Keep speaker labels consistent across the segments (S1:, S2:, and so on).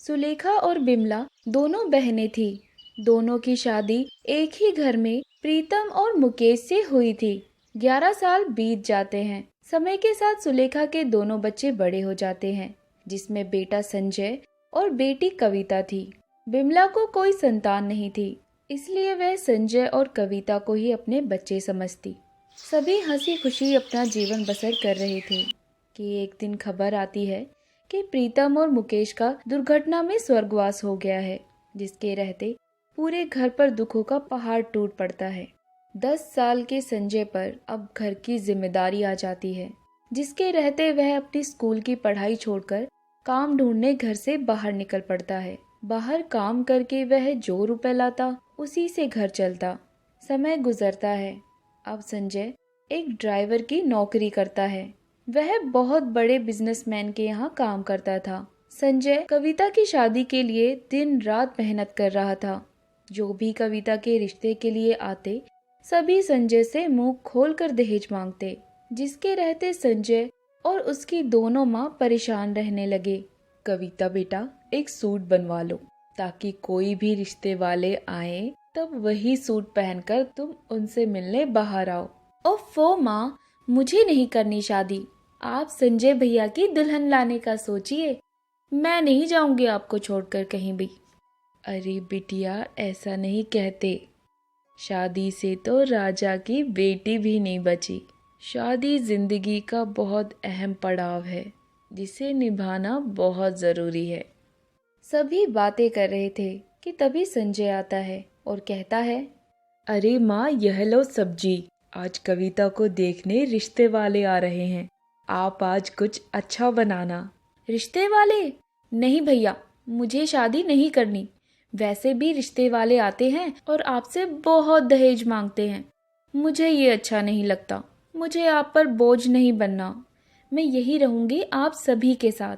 S1: सुलेखा और बिमला दोनों बहनें थी। दोनों की शादी एक ही घर में प्रीतम और मुकेश से हुई थी। 11 साल बीत जाते हैं। समय के साथ सुलेखा के दोनों बच्चे बड़े हो जाते हैं, जिसमें बेटा संजय और बेटी कविता थी। बिमला को कोई संतान नहीं थी, इसलिए वह संजय और कविता को ही अपने बच्चे समझती। सभी हंसी खुशी अपना जीवन बसर कर रहे थे कि एक दिन खबर आती है कि प्रीतम और मुकेश का दुर्घटना में स्वर्गवास हो गया है, जिसके रहते पूरे घर पर दुखों का पहाड़ टूट पड़ता है। 10 साल के संजय पर अब घर की जिम्मेदारी आ जाती है, जिसके रहते वह अपनी स्कूल की पढ़ाई छोड़कर काम ढूंढने घर से बाहर निकल पड़ता है। बाहर काम करके वह जो रुपए लाता उसी से घर चलता। समय गुजरता है। अब संजय एक ड्राइवर की नौकरी करता है। वह बहुत बड़े बिजनेसमैन के यहाँ काम करता था। संजय कविता की शादी के लिए दिन रात मेहनत कर रहा था। जो भी कविता के रिश्ते के लिए आते, सभी संजय से मुंह खोलकर दहेज मांगते, जिसके रहते संजय और उसकी दोनों माँ परेशान रहने लगे। कविता बेटा, एक सूट बनवा लो ताकि कोई भी रिश्ते वाले आए तब वही सूट पहनकर तुम उनसे मिलने बाहर आओ। ओफो माँ, मुझे नहीं करनी शादी। आप संजय भैया की दुल्हन लाने का सोचिए। मैं नहीं जाऊंगी आपको छोड़कर कहीं भी। अरे बिटिया, ऐसा नहीं कहते। शादी से तो राजा की बेटी भी नहीं बची। शादी जिंदगी का बहुत अहम पड़ाव है, जिसे निभाना बहुत जरूरी है। सभी बातें कर रहे थे कि तभी संजय आता है और कहता है, अरे माँ, यह लो सब्जी। आज कविता को देखने रिश्ते वाले आ रहे हैं। आप आज कुछ अच्छा बनाना। रिश्ते वाले? नहीं भैया, मुझे शादी नहीं करनी। वैसे भी रिश्ते वाले आते हैं और आपसे बहुत दहेज मांगते हैं। मुझे ये अच्छा नहीं लगता। मुझे आप पर बोझ नहीं बनना। मैं यही रहूंगी आप सभी के साथ।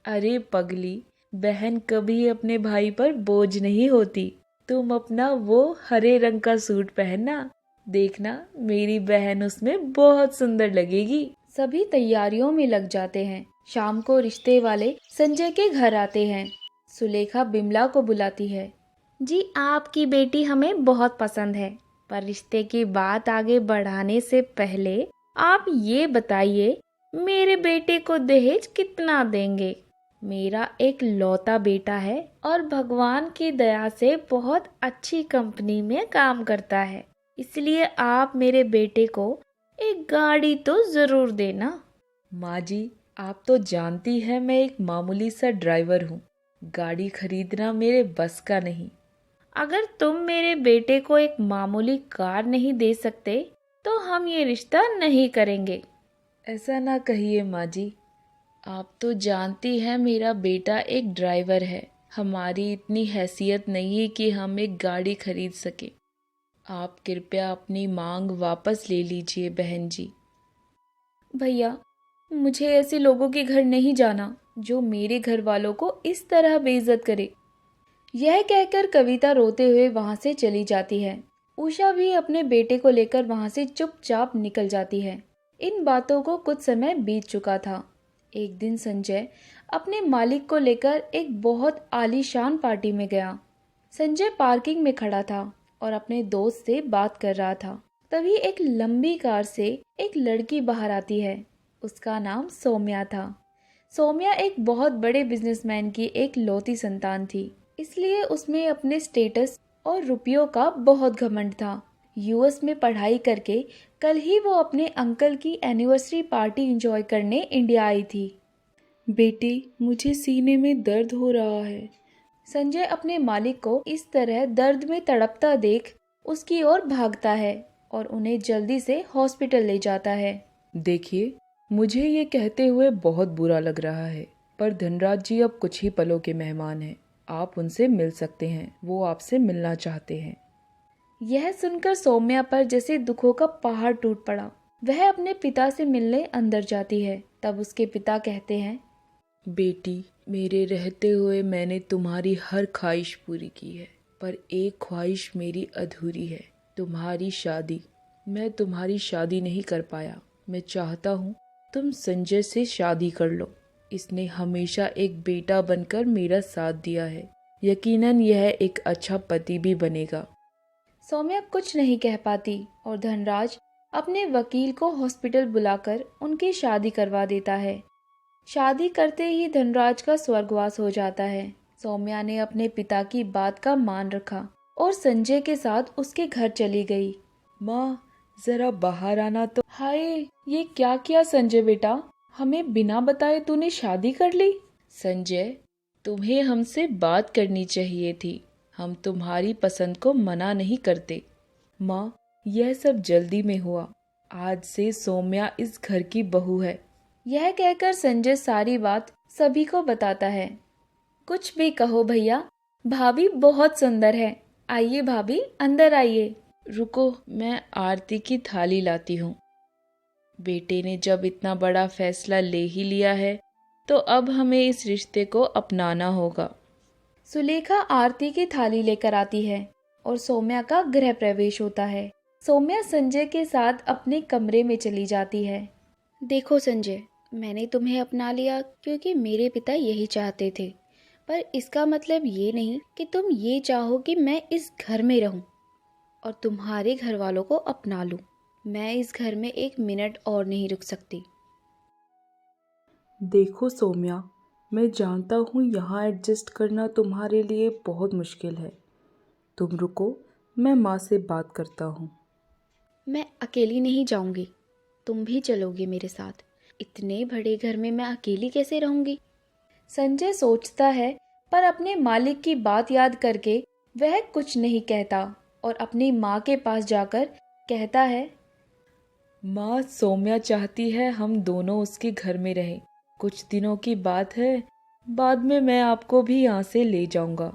S1: अरे पगली, बहन कभी अपने भाई पर बोझ नहीं होती। तुम अपना वो हरे रंग का सूट पहनना, देखना मेरी बहन उसमें बहुत सुंदर लगेगी। सभी तैयारियों में लग जाते हैं। शाम को रिश्ते वाले संजय के घर आते हैं। सुलेखा बिमला को बुलाती है। जी, आपकी बेटी हमें बहुत पसंद है, पर रिश्ते की बात आगे बढ़ाने से पहले आप ये बताइए, मेरे बेटे को दहेज कितना देंगे? मेरा एक लौता बेटा है और भगवान की दया से बहुत अच्छी कंपनी में काम करता है, इसलिए आप मेरे बेटे को एक गाड़ी तो जरूर देना। माँ जी, आप तो जानती है मैं एक मामूली सा ड्राइवर हूँ। गाड़ी खरीदना मेरे बस का नहीं। अगर तुम मेरे बेटे को एक मामूली कार नहीं दे सकते तो हम ये रिश्ता नहीं करेंगे। ऐसा ना कहिए माँ जी। आप तो जानती हैं मेरा बेटा एक ड्राइवर है। हमारी इतनी हैसियत नहीं है कि हम एक गाड़ी खरीद सके। आप कृपया अपनी मांग वापस ले लीजिए बहन जी। भैया, मुझे ऐसे लोगों के घर नहीं जाना जो मेरे घर वालों को इस तरह बेइज्जत करे। यह कहकर कविता रोते हुए वहां से चली जाती है। उषा भी अपने बेटे को लेकर वहां से चुपचाप निकल जाती है। इन बातों को कुछ समय बीत चुका था। एक दिन संजय अपने मालिक को लेकर एक बहुत आलीशान पार्टी में गया। संजय पार्किंग में खड़ा था और अपने दोस्त से बात कर रहा था। तभी एक लंबी कार से एक लड़की बाहर आती है। उसका नाम सौम्या था। सौम्या एक बहुत बड़े बिजनेसमैन की एक लौती संतान थी, इसलिए उसमें अपने स्टेटस और रुपयों का बहुत घमंड था। यूएस में पढ़ाई करके कल ही वो अपने अंकल की एनिवर्सरी पार्टी एंजॉय करने इंडिया आई थी। बेटी, मुझे सीने में दर्द हो रहा है। संजय अपने मालिक को इस तरह दर्द में तड़पता देख उसकी ओर भागता है और उन्हें जल्दी से हॉस्पिटल ले जाता है। देखिए, मुझे ये कहते हुए बहुत बुरा लग रहा है, पर धनराज जी अब कुछ ही पलों के मेहमान हैं। आप उनसे मिल सकते हैं। वो आपसे मिलना चाहते हैं। यह सुनकर सौम्या पर जैसे दुखों का पहाड़ टूट पड़ा। वह अपने पिता से मिलने अंदर जाती है। तब उसके पिता कहते हैं, बेटी, मेरे रहते हुए मैंने तुम्हारी हर ख्वाहिश पूरी की है, पर एक ख्वाहिश मेरी अधूरी है, तुम्हारी शादी। मैं तुम्हारी शादी नहीं कर पाया। मैं चाहता हूँ तुम संजय से शादी कर लो।
S2: इसने हमेशा एक बेटा बनकर मेरा साथ दिया है। यकीनन यह एक अच्छा पति भी बनेगा।
S1: सौम्या कुछ नहीं कह पाती और धनराज अपने वकील को हॉस्पिटल बुलाकर उनकी शादी करवा देता है। शादी करते ही धनराज का स्वर्गवास हो जाता है। सौम्या ने अपने पिता की बात का मान रखा और संजय के साथ उसके घर चली गई।
S2: माँ, जरा बाहर आना तो।
S1: हाय, ये क्या किया संजय बेटा? हमें बिना बताए तूने शादी कर ली।
S2: संजय, तुम्हें हमसे बात करनी चाहिए थी। हम तुम्हारी पसंद को मना नहीं करते। माँ, यह सब जल्दी में हुआ। आज से सौम्या इस घर की बहू है।
S1: यह कहकर संजय सारी बात सभी को बताता है। कुछ भी कहो भैया, भाभी बहुत सुंदर है। आइए भाभी, अंदर आइए।
S2: रुको, मैं आरती की थाली लाती हूँ। बेटे ने जब इतना बड़ा फैसला ले ही लिया है तो अब हमें इस रिश्ते को अपनाना होगा।
S1: सुलेखा आरती की थाली लेकर आती है और सौम्या का गृह प्रवेश होता है। सौम्या संजय के साथ अपने कमरे में चली जाती है।
S3: देखो संजय, मैंने तुम्हें अपना लिया क्योंकि मेरे पिता यही चाहते थे, पर इसका मतलब ये नहीं कि तुम ये चाहो कि मैं इस घर में रहूं और तुम्हारे घर वालों को अपना लूं। मैं इस घर में एक मिनट और नहीं रुक सकती।
S2: देखो सौम्या, मैं जानता हूँ यहाँ एडजस्ट करना तुम्हारे लिए बहुत मुश्किल है। तुम रुको, मैं माँ से बात करता हूँ।
S3: मैं अकेली नहीं जाऊंगी, तुम भी चलोगे मेरे साथ। इतने बड़े घर में मैं अकेली कैसे रहूंगी?
S1: संजय सोचता है, पर अपने मालिक की बात याद करके वह कुछ नहीं कहता और अपनी माँ के पास जाकर कहता है,
S2: माँ, सौम्या चाहती है हम दोनों उसके घर में रहें। कुछ दिनों की बात है, बाद में मैं आपको भी यहाँ से ले जाऊंगा।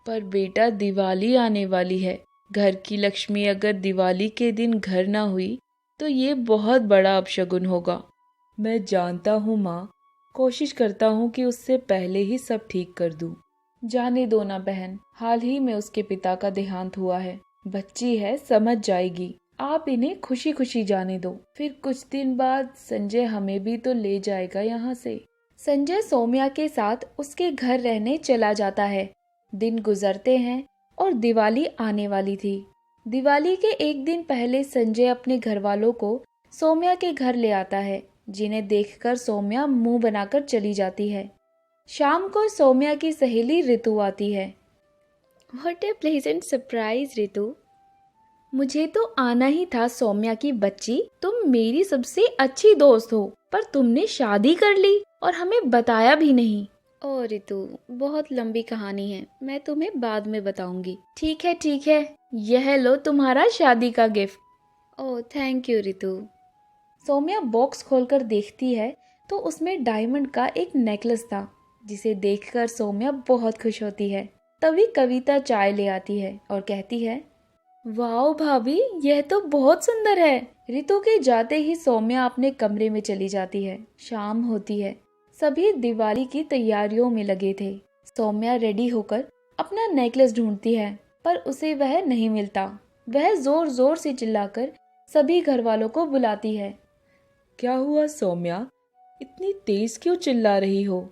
S2: पर बेटा, दिवाली आने वाली है। घर की लक्ष्मी अगर दिवाली के दिन घर ना हुई तो ये बहुत बड़ा अपशगुन होगा। मैं जानता हूँ माँ, कोशिश करता हूँ कि उससे पहले ही सब ठीक कर दूँ।
S1: जाने दो ना बहन, हाल ही में उसके पिता का देहांत हुआ है। बच्ची है, समझ जाएगी। आप इन्हें खुशी खुशी जाने दो। फिर कुछ दिन बाद संजय हमें भी तो ले जाएगा यहाँ से। संजय सौम्या के साथ उसके घर रहने चला जाता है। दिन गुजरते हैं और दिवाली आने वाली थी। दिवाली के एक दिन पहले संजय अपने घर वालों को सौम्या के घर ले आता है, जिन्हें देखकर सौम्या मुंह बनाकर चली जाती है। शाम को सौम्या की सहेली ऋतु आती है।
S3: व्हाट ए प्लेजेंट सरप्राइज ऋतु।
S1: मुझे तो आना ही था सौम्या की बच्ची, तुम मेरी सबसे अच्छी दोस्त हो, पर तुमने शादी कर ली और हमें बताया भी नहीं।
S3: ओ ऋतु, बहुत लंबी कहानी है, मैं तुम्हें बाद में बताऊंगी।
S1: ठीक है, यह लो तुम्हारा शादी का gift.
S3: Oh thank you Ritu.
S1: Saumya box खोलकर देखती है तो उसमें डायमंड का एक नेकलेस था, जिसे देखकर सौम्या बहुत खुश होती है। तभी कविता चाय ले आती है और कहती है, वाओ भाभी, यह तो बहुत सुंदर है। ऋतु के जाते ही सौम्या अपने कमरे में चली जाती है। शाम होती है, सभी दिवाली की तैयारियों में लगे थे। सौम्या रेडी होकर अपना नेकलेस ढूंढती है, पर उसे वह नहीं मिलता। वह जोर जोर से चिल्लाकर सभी घर वालों को बुलाती है।
S2: क्या हुआ सौम्या, इतनी तेज क्यों चिल्ला रही हो?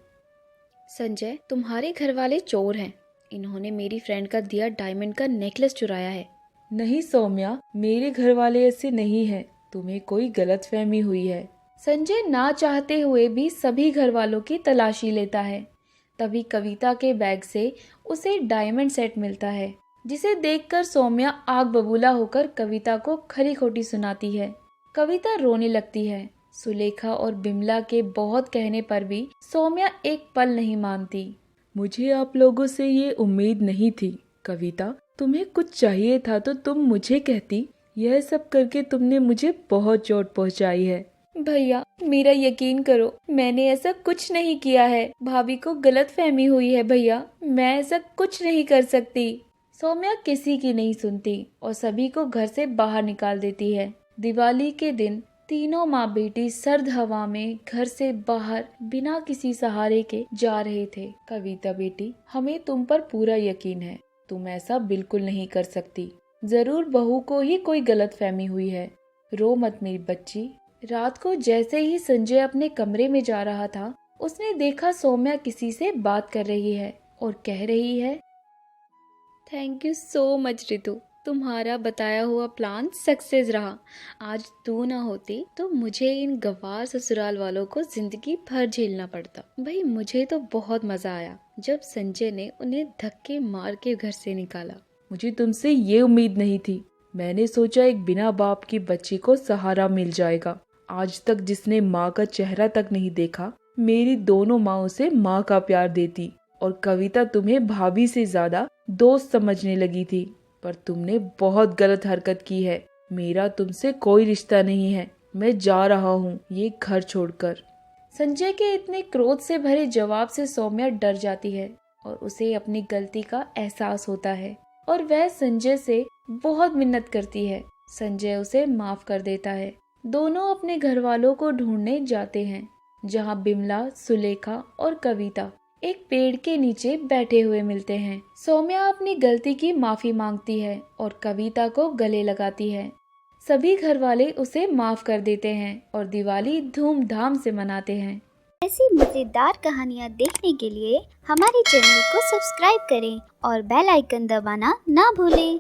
S3: संजय, तुम्हारे घर वाले चोर हैं। इन्होंने मेरी फ्रेंड का दिया डायमंड का नेकलेस चुराया है।
S2: नहीं सौम्या, मेरे घर वाले ऐसे नहीं हैं। तुम्हें कोई गलतफहमी हुई है।
S1: संजय ना चाहते हुए भी सभी घर वालों की तलाशी लेता है। तभी कविता के बैग से उसे डायमंड सेट मिलता है, जिसे देखकर सौम्या आग बबूला होकर कविता को खरी खोटी सुनाती है। कविता रोने लगती है। सुलेखा और बिमला के बहुत कहने पर भी सौम्या एक पल नहीं मानती।
S2: मुझे आप लोगों से ये उम्मीद नहीं थी। कविता, तुम्हें कुछ चाहिए था तो तुम मुझे कहती। यह सब करके तुमने मुझे बहुत चोट पहुंचाई है।
S1: भैया, मेरा यकीन करो, मैंने ऐसा कुछ नहीं किया है। भाभी को गलतफहमी हुई है भैया, मैं ऐसा कुछ नहीं कर सकती। सौम्या किसी की नहीं सुनती और सभी को घर से बाहर निकाल देती है। दिवाली के दिन तीनों माँ बेटी सर्द हवा में घर से बाहर बिना किसी सहारे के जा रहे थे। कविता बेटी, हमें तुम पर पूरा यकीन है, तुम ऐसा बिल्कुल नहीं कर सकती। जरूर बहू को ही कोई गलतफहमी हुई है। रो मत मेरी बच्ची। रात को जैसे ही संजय अपने कमरे में जा रहा था, उसने देखा सौम्या किसी से बात कर रही है और कह रही है,
S3: thank you so much Ritu, तुम्हारा बताया हुआ प्लान सक्सेस रहा। आज तू ना होती तो मुझे इन गवार ससुराल वालों को जिंदगी भर झेलना पड़ता। भाई मुझे तो बहुत मजा आया जब संजय ने उन्हें धक्के मार के घर से निकाला।
S2: मुझे तुमसे ये उम्मीद नहीं थी। मैंने सोचा एक बिना बाप की बच्ची को सहारा मिल जाएगा। आज तक जिसने माँ का चेहरा तक नहीं देखा, मेरी दोनों माँ उसे माँ का प्यार देती। और कविता तुम्हें भाभी से ज्यादा दोस्त समझने लगी थी, पर तुमने बहुत गलत हरकत की है। मेरा तुमसे कोई रिश्ता नहीं है। मैं जा रहा हूँ ये घर छोड़कर।
S1: संजय के इतने क्रोध से भरे जवाब से सौम्या डर जाती है और उसे अपनी गलती का एहसास होता है और वह संजय से बहुत मिन्नत करती है। संजय उसे माफ कर देता है। दोनों अपने घर वालों को ढूंढने जाते हैं, जहाँ बिमला, सुलेखा और कविता एक पेड़ के नीचे बैठे हुए मिलते हैं। सौम्या अपनी गलती की माफी मांगती है और कविता को गले लगाती है। सभी घर वाले उसे माफ कर देते हैं और दिवाली धूमधाम से मनाते हैं।
S4: ऐसी मजेदार कहानियाँ देखने के लिए हमारे चैनल को सब्सक्राइब करें और बेल आइकन दबाना ना भूलें।